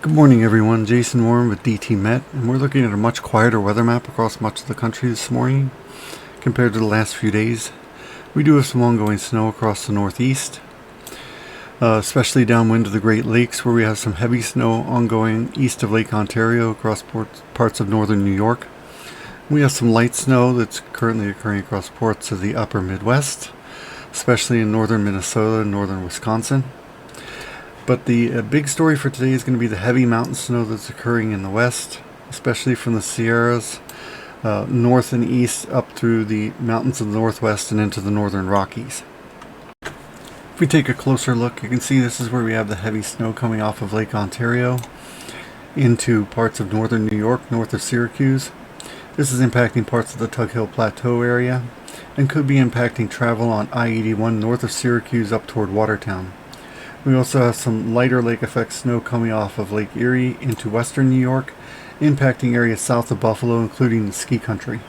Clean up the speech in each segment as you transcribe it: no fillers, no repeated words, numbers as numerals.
Good morning everyone, Jason Warren with DT Met, and we're looking at a much quieter weather map across much of the country this morning compared to the last few days. We do have some ongoing snow across the northeast, especially downwind of the Great Lakes, where we have some heavy snow ongoing east of Lake Ontario across parts of northern New York. We have some light snow that's currently occurring across parts of the upper Midwest, especially in northern Minnesota and northern Wisconsin. But the big story for today is going to be the heavy mountain snow that's occurring in the west, especially from the Sierras, north and east up through the mountains of the northwest and into the northern Rockies. If we take a closer look, you can see this is where we have the heavy snow coming off of Lake Ontario into parts of northern New York, north of Syracuse. This is impacting parts of the Tug Hill Plateau area and could be impacting travel on I-81 north of Syracuse up toward Watertown. We also have some lighter lake effect snow coming off of Lake Erie into western New York, impacting areas south of Buffalo, including the ski country.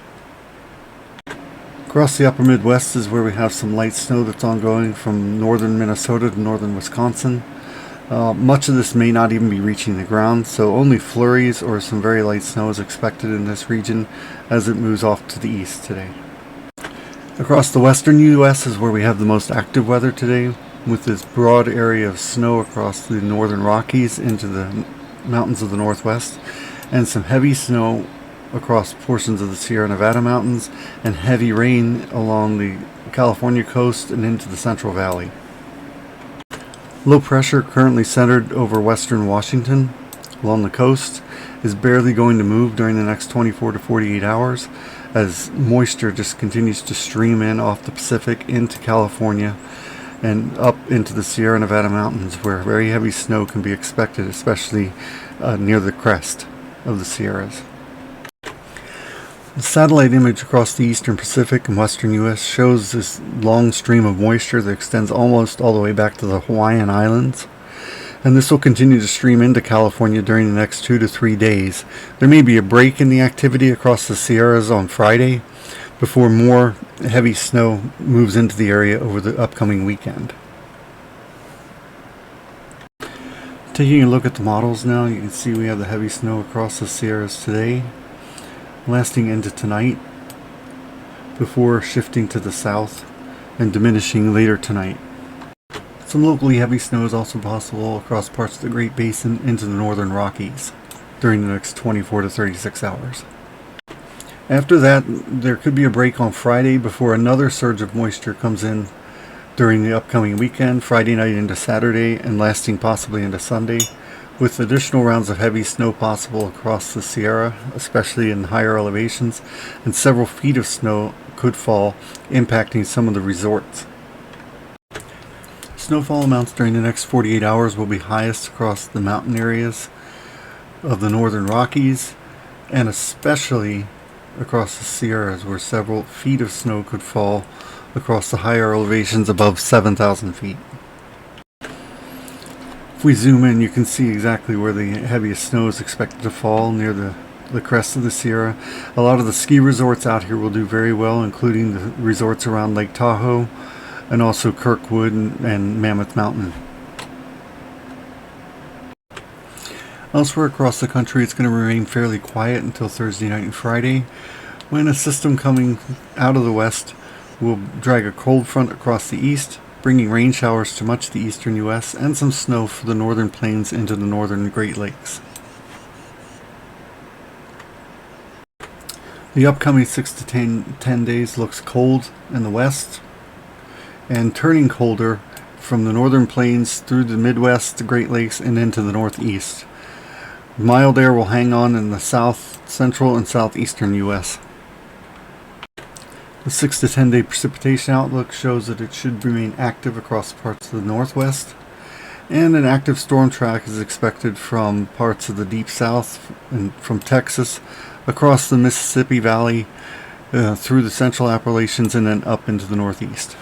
Across the upper Midwest is where we have some light snow that's ongoing from northern Minnesota to northern Wisconsin. Much of this may not even be reaching the ground, so only flurries or some very light snow is expected in this region as it moves off to the east today. Across the western U.S. is where we have the most active weather today, with this broad area of snow across the northern Rockies into the mountains of the northwest, and some heavy snow across portions of the Sierra Nevada mountains, and heavy rain along the California coast and into the Central Valley. Low pressure currently centered over western Washington along the coast is barely going to move during the next 24 to 48 hours as moisture just continues to stream in off the Pacific into California and up into the Sierra Nevada mountains, where very heavy snow can be expected, especially near the crest of the Sierras. The satellite image across the eastern Pacific and western U.S. shows this long stream of moisture that extends almost all the way back to the Hawaiian Islands, and this will continue to stream into California during the next 2 to 3 days. There may be a break in the activity across the Sierras on Friday, before more heavy snow moves into the area over the upcoming weekend. Taking a look at the models now, you can see we have the heavy snow across the Sierras today, lasting into tonight, before shifting to the south and diminishing later tonight. Some locally heavy snow is also possible across parts of the Great Basin into the northern Rockies during the next 24 to 36 hours. After that, there could be a break on Friday before another surge of moisture comes in during the upcoming weekend, Friday night into Saturday, and lasting possibly into Sunday, with additional rounds of heavy snow possible across the Sierra, especially in higher elevations, and several feet of snow could fall, impacting some of the resorts. Snowfall amounts during the next 48 hours will be highest across the mountain areas of the northern Rockies, and especially across the Sierras, where several feet of snow could fall across the higher elevations above 7,000 feet. If we zoom in, you can see exactly where the heaviest snow is expected to fall, near the crest of the Sierra. A lot of the ski resorts out here will do very well, including the resorts around Lake Tahoe and also Kirkwood and Mammoth Mountain. Elsewhere across the country, it's going to remain fairly quiet until Thursday night and Friday, when a system coming out of the west will drag a cold front across the east, bringing rain showers to much of the eastern U.S. and some snow for the northern plains into the northern Great Lakes. The upcoming 6 to 10 days looks cold in the west and turning colder from the northern plains through the Midwest, the Great Lakes, and into the northeast. Mild air will hang on in the south, central, and southeastern U.S. The 6 to 10 day precipitation outlook shows that it should remain active across parts of the northwest, and an active storm track is expected from parts of the deep south and from Texas across the Mississippi Valley through the central Appalachians and then up into the northeast.